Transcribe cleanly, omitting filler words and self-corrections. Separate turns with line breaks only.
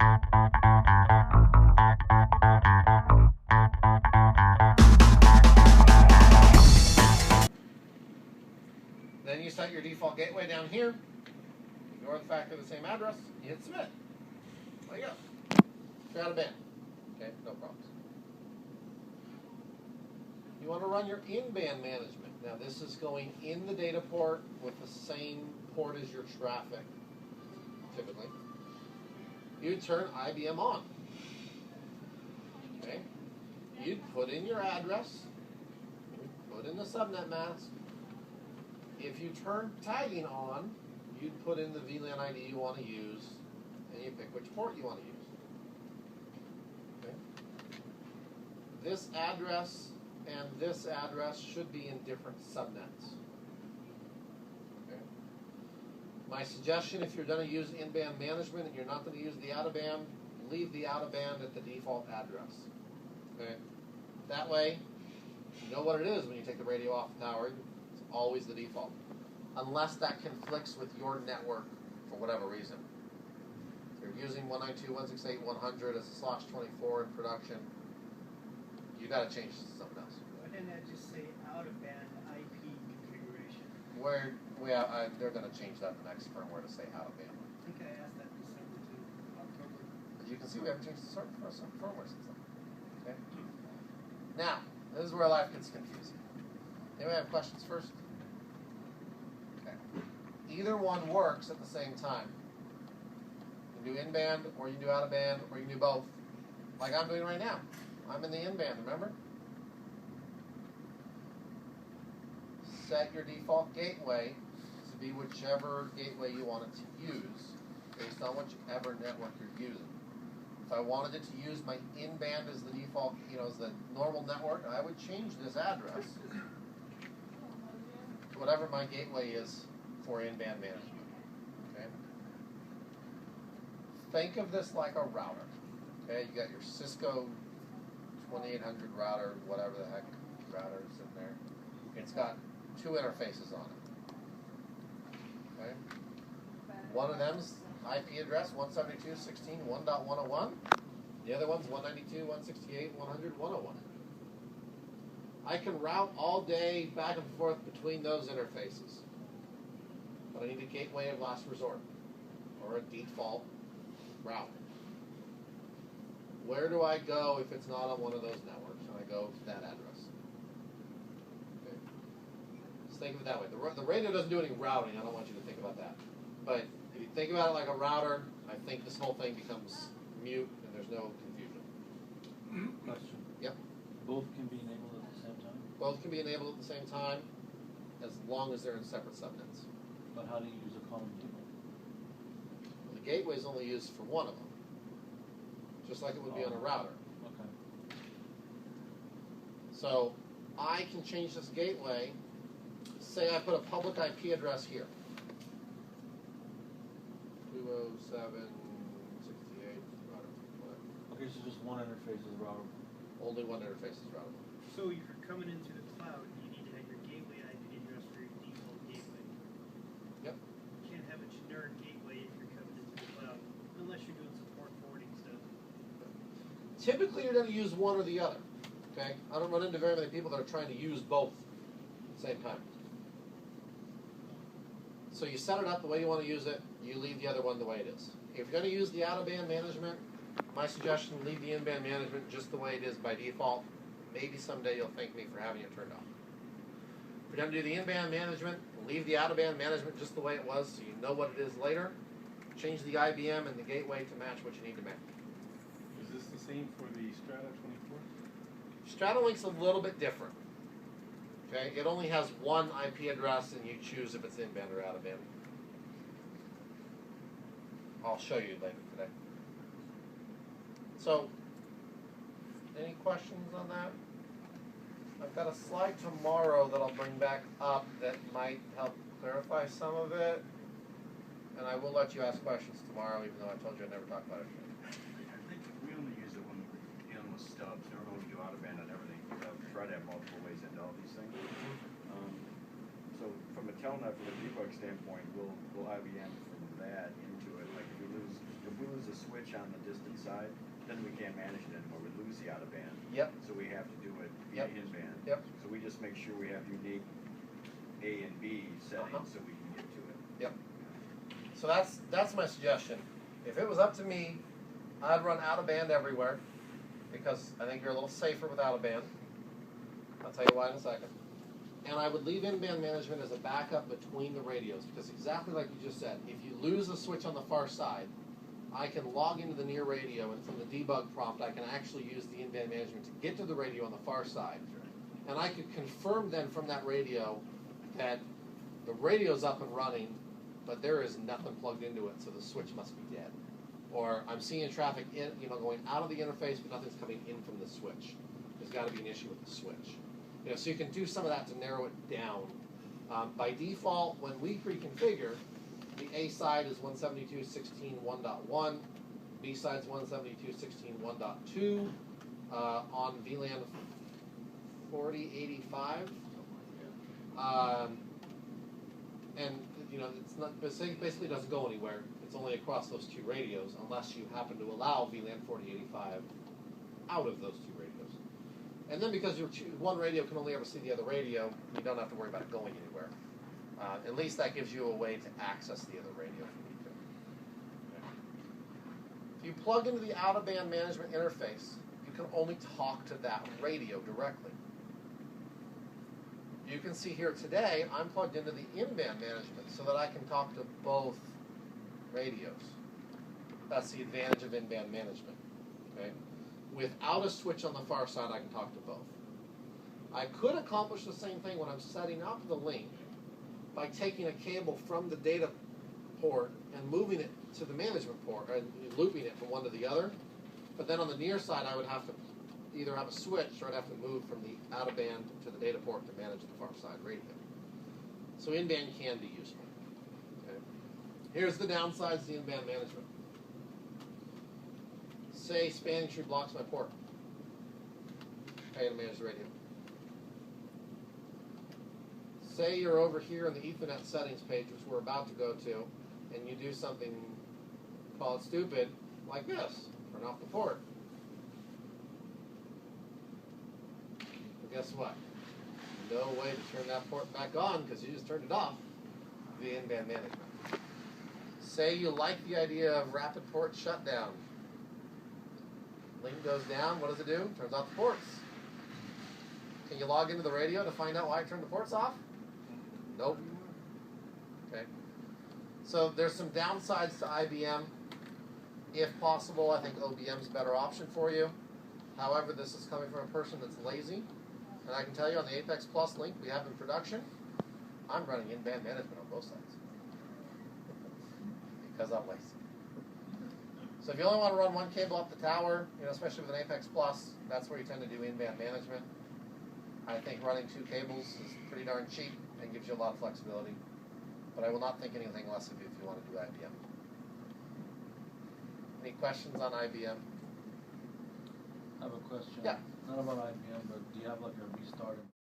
Then you set your default gateway down here. Ignore the fact they're the same address. You hit submit. There you go. You're out of band. Okay, no problems. You want to run your in-band management. Now this is going in the data port with the same port as your traffic, typically. You turn IBM on. Okay. You'd put in your address, put in the subnet mask. If you turn tagging on, you'd put in the VLAN ID you want to use, and you pick which port you want to use. Okay. This address and this address should be in different subnets. Okay. My suggestion, if you're going to use in-band management and you're not going to use the out-of-band, leave the out-of-band at the default address. Okay. That way, you know what it is when you take the radio off the tower. It's always the default, unless that conflicts with your network for whatever reason. If you're using 192.168.100 as a /24 in production, you got to change it to something else.
Why didn't that just say out-of-band IP configuration?
They're going to change that in the next firmware to say out-of-band.
I think I asked that December to October.
As you can see, we haven't changed the firmware since then. Okay. Now, this is where life gets confusing. Anybody have questions first? Okay. Either one works at the same time. You can do in-band, or you can do out-of-band, or you can do both, like I'm doing right now. I'm in the in-band, remember? Set your default gateway to be whichever gateway you want it to use, based on whichever network you're using. If I wanted it to use my in-band as the default, as the normal network, I would change this address to whatever my gateway is for in-band management. Okay? Think of this like a router. Okay, you got your Cisco 2800 router, whatever the heck router is in there. It's got two interfaces on it. Okay? One of them's IP address 172.16.1.101. The other one's 192.168.100.101. I can route all day back and forth between those interfaces, but I need a gateway of last resort or a default route. Where do I go if it's not on one of those networks? And I go to that address. Okay. Just think of it that way. The radio doesn't do any routing. I don't want you to think about that. But if you think about it like a router, I think this whole thing becomes mute and there's no confusion.
Question.
Yep.
Both can be enabled at the same time?
Both can be enabled at the same time as long as they're in separate subnets.
But how do you use a common gateway?
Well, the gateway is only used for one of them, just like it would be on a router.
Okay.
So I can change this gateway. Say I put a public IP address here. 207.68, whatever.
Okay, so just one interface is router.
Only one interface is router.
So if you're coming into the cloud, you need to have your gateway IP address for your default gateway.
Yep.
You can't have a generic gateway if you're coming into the cloud, unless you're doing support forwarding stuff.
Typically, you're going to use one or the other. Okay? I don't run into very many people that are trying to use both at the same time. So you set it up the way you want to use it. You leave the other one the way it is. If you're going to use the out-of-band management, my suggestion, leave the in-band management just the way it is by default. Maybe someday you'll thank me for having it turned off. If you're going to do the in-band management, leave the out-of-band management just the way it was so you know what it is later. Change the IBM and the gateway to match what you need to match.
Is this the same for the Strata 24?
Strata-Link's a little bit different. Okay, it only has one IP address, and you choose if it's in-band or out-of-band. I'll show you later today. So, any questions on that? I've got a slide tomorrow that I'll bring back up that might help clarify some of it, and I will let you ask questions tomorrow, even though I told you I'd never talk about it.
I think we only use it when we're dealing with stubs. Normally we do out-of-band on everything. We try to have multiple ways into all these things. So from a telnet, from a debug standpoint, we'll IBM from that into it. Like if we lose a switch on the distant side, then we can't manage it anymore. We lose the out of band.
Yep.
So we have to do it via
Yep.
in band.
Yep.
So we just make sure we have unique A and B settings so we can get to it.
Yep. So that's my suggestion. If it was up to me, I'd run out of band everywhere because I think you're a little safer with out of band. I'll tell you why in a second. And I would leave in-band management as a backup between the radios because exactly like you just said, if you lose a switch on the far side, I can log into the near radio and from the debug prompt I can actually use the in-band management to get to the radio on the far side. And I could confirm then from that radio that the radio's up and running, but there is nothing plugged into it, so the switch must be dead. Or I'm seeing traffic in, going out of the interface, but nothing's coming in from the switch. There's got to be an issue with the switch. So you can do some of that to narrow it down. By default, when we reconfigure, the A side is 172.16.1.1, B side's 172.16.1.2 on VLAN 4085. And it's not basically doesn't go anywhere. It's only across those two radios unless you happen to allow VLAN 4085 out of those two radios. And then because one radio can only ever see the other radio, you don't have to worry about it going anywhere. At least that gives you a way to access the other radio if you need to. If you plug into the out-of-band management interface, you can only talk to that radio directly. You can see here today, I'm plugged into the in-band management so that I can talk to both radios. That's the advantage of in-band management. Okay? Without a switch on the far side, I can talk to both. I could accomplish the same thing when I'm setting up the link by taking a cable from the data port and moving it to the management port, and looping it from one to the other. But then on the near side, I would have to either have a switch or I'd have to move from the out of band to the data port to manage the far side radio. So in-band can be useful. Okay. Here's the downsides of the in-band management. Say spanning tree blocks my port. I gotta manage the radio. Say you're over here in the Ethernet settings page, which we're about to go to, and you do something, call it stupid, like this. Turn off the port. But guess what? No way to turn that port back on because you just turned it off via in-band management. Say you like the idea of rapid port shutdown. Link goes down, what does it do? Turns off the ports. Can you log into the radio to find out why I turned the ports off? Nope. Okay. So there's some downsides to IBM. If possible, I think OBM is a better option for you. However, this is coming from a person that's lazy. And I can tell you on the Apex Plus link we have in production, I'm running in-band management on both sides. Because I'm lazy. So if you only want to run one cable up the tower, especially with an Apex Plus, that's where you tend to do in-band management. I think running two cables is pretty darn cheap and gives you a lot of flexibility. But I will not think anything less of you if you want to do IBM. Any questions on IBM?
I have a question.
Yeah.
Not about IBM, but do you have like a restart?